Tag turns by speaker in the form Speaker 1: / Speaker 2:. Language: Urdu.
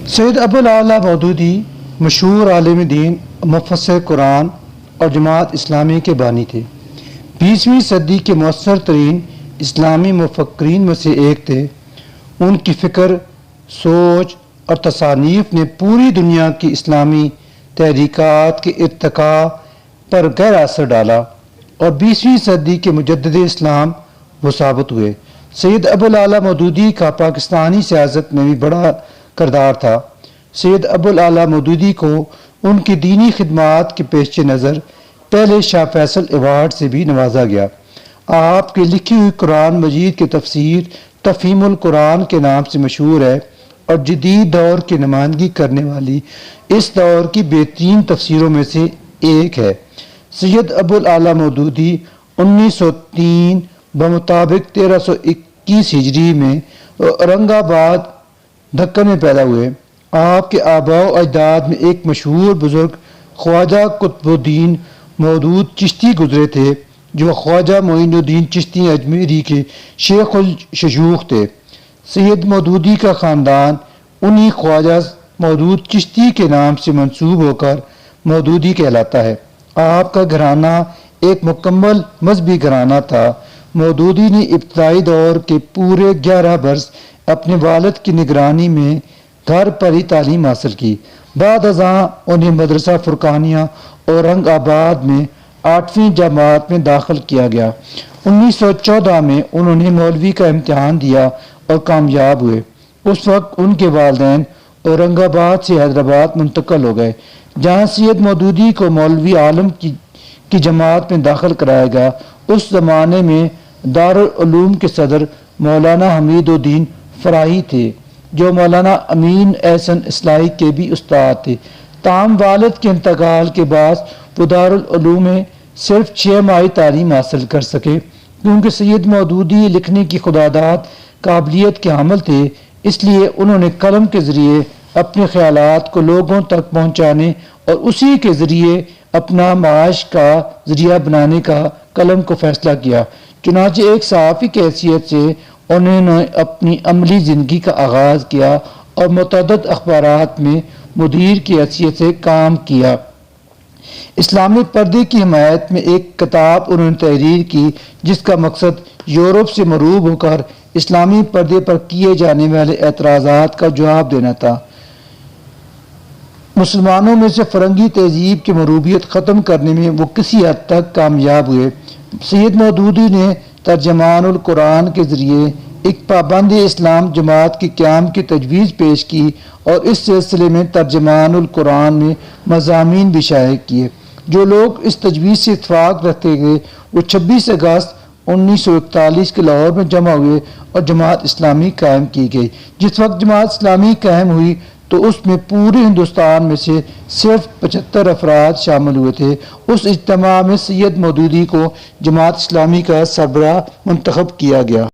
Speaker 1: سید ابوالعلا مودودی مشہور عالم دین، مفسر قرآن اور جماعت اسلامی کے بانی تھے۔ 20ویں صدی کے مؤثر ترین اسلامی مفکرین میں سے ایک تھے۔ ان کی فکر، سوچ اور تصانیف نے پوری دنیا کی اسلامی تحریکات کے ارتقاء پر گہرا اثر ڈالا اور 20ویں صدی کے مجدد اسلام وہ ثابت ہوئے۔ سید ابوالعلا مودودی کا پاکستانی سیاست میں بھی بڑا کردار تھا۔ سید ابوالعلا مودودی کو ان کی دینی خدمات کے پیش نظر پہلے شاہ فیصل ایوارڈ سے بھی نوازا گیا۔ آپ کی لکھی ہوئی قرآن مجید کی تفسیر تفہیم القرآن کے نام سے مشہور ہے اور جدید دور کی نمائندگی کرنے والی اس دور کی بہترین تفسیروں میں سے ایک ہے۔ سید ابوالعلا مودودی 1903 بمطابق 1321 ہجری میں اورنگ آباد دکن میں پیدا ہوئے۔ آپ کے آباء و اجداد میں ایک مشہور بزرگ خواجہ قطب الدین مودود چشتی گزرے تھے، جو خواجہ معین الدین چشتی اجمیری کے شیخ الشیوخ تھے۔ سید مودودی کا خاندان انہی خواجہ مودود چشتی کے نام سے منسوب ہو کر مودودی کہلاتا ہے۔ آپ کا گھرانہ ایک مکمل مذہبی گھرانہ تھا۔ مودودی نے ابتدائی دور کے پورے 11 برس اپنے والد کی نگرانی میں گھر پر ہی تعلیم حاصل کی۔ بعد ازاں انہیں مدرسہ فرقانیہ اورنگ آباد میں 8ویں جماعت میں داخل کیا گیا۔ 1914 میں انہوں نے مولوی کا امتحان دیا اور کامیاب ہوئے۔ اس وقت ان کے والدین اورنگ آباد سے حیدرآباد منتقل ہو گئے، جہاں سید مودودی کو مولوی عالم کی جماعت میں داخل کرایا گیا۔ اس زمانے میں دارالعلوم کے صدر مولانا حمید الدین فراہی تھے، جو مولانا امین احسن اصلاحی کے بھی استاد تھے۔ تاہم والد کے انتقال کے بعد وہ دارالعلوم میں صرف 6 ماہی تعلیم حاصل کر سکے۔ کیونکہ سید مودودی لکھنے کی خداداد قابلیت کے حامل تھے، اس لیے انہوں نے قلم کے ذریعے اپنے خیالات کو لوگوں تک پہنچانے اور اسی کے ذریعے اپنا معاش کا ذریعہ بنانے کا قلم کو فیصلہ کیا۔ چنانچہ ایک صحافی کی حیثیت سے انہوں نے اپنی عملی زندگی کا آغاز کیا اور متعدد اخبارات میں مدیر کی حیثیت سے کام کیا۔ اسلامی پردے کی حمایت میں ایک کتاب انہوں نے تحریر کی، جس کا مقصد یورپ سے مرعوب ہو کر اسلامی پردے پر کیے جانے والے اعتراضات کا جواب دینا تھا۔ مسلمانوں میں سے فرنگی تہذیب کی مرعوبیت ختم کرنے میں وہ کسی حد تک کامیاب ہوئے۔ سید مودودی نے ترجمان القرآن کے ذریعے ایک پابند اسلام جماعت کے قیام کی تجویز پیش کی اور اس سلسلے میں ترجمان القرآن میں مضامین بھی شائع کیے۔ جو لوگ اس تجویز سے اتفاق رکھتے گئے وہ 26 اگست 1941 کے لاہور میں جمع ہوئے اور جماعت اسلامی قائم کی گئی۔ جس وقت جماعت اسلامی قائم ہوئی تو اس میں پورے ہندوستان میں سے صرف 75 افراد شامل ہوئے تھے۔ اس اجتماع میں سید مودودی کو جماعت اسلامی کا سربراہ منتخب کیا گیا۔